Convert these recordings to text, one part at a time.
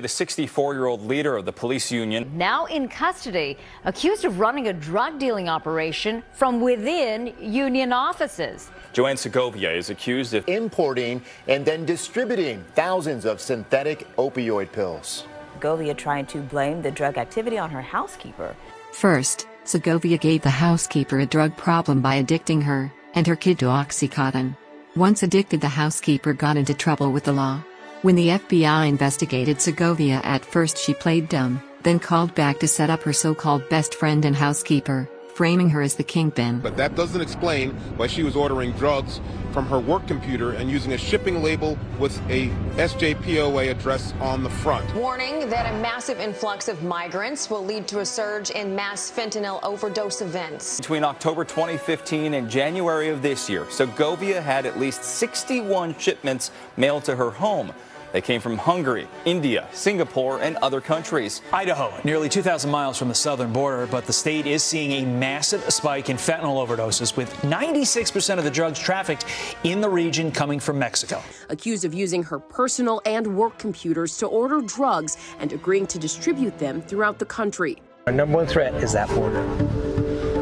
The 64-year-old leader of the police union, now in custody, accused of running a drug dealing operation from within union offices. Joanne Segovia is accused of importing and then distributing thousands of synthetic opioid pills. Segovia trying to blame the drug activity on her housekeeper. First, Segovia gave the housekeeper a drug problem by addicting her and her kid to Oxycontin. Once addicted, the housekeeper got into trouble with the law. When the FBI investigated Segovia, at first she played dumb, then called back to set up her so-called best friend and housekeeper, framing her as the kingpin. But that doesn't explain why she was ordering drugs from her work computer and using a shipping label with a SJPOA address on the front. Warning that a massive influx of migrants will lead to a surge in mass fentanyl overdose events. Between October 2015 and January of this year, Segovia had at least 61 shipments mailed to her home. They came from Hungary, India, Singapore, and other countries. Idaho, nearly 2,000 miles from the southern border, but the state is seeing a massive spike in fentanyl overdoses, with 96% of the drugs trafficked in the region coming from Mexico. Accused of using her personal and work computers to order drugs and agreeing to distribute them throughout the country. Our number one threat is that border.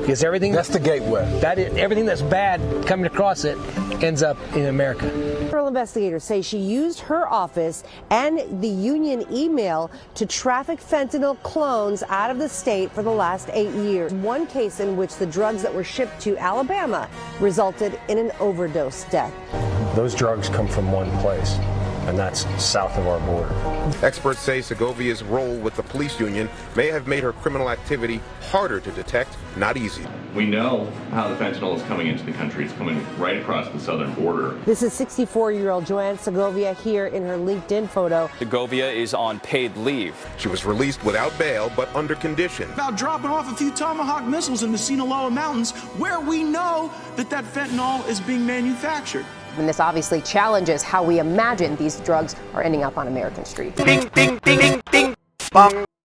Because everything that's the gateway. Everything that's bad coming across it ends up in America. Federal investigators say she used her office and the union email to traffic fentanyl clones out of the state for the last 8 years. One case in which the drugs that were shipped to Alabama resulted in an overdose death. Those drugs come from one place, and that's south of our border. Experts say Segovia's role with the police union may have made her criminal activity harder to detect, not easy. We know how the fentanyl is coming into the country. It's coming right across the southern border. This is 64-year-old Joanne Segovia here in her LinkedIn photo. Segovia is on paid leave. She was released without bail, but under condition. About dropping off a few Tomahawk missiles in the Sinaloa Mountains, where we know that fentanyl is being manufactured. And this obviously challenges how we imagine these drugs are ending up on American streets. Ding, ding, ding, ding, ding, bong.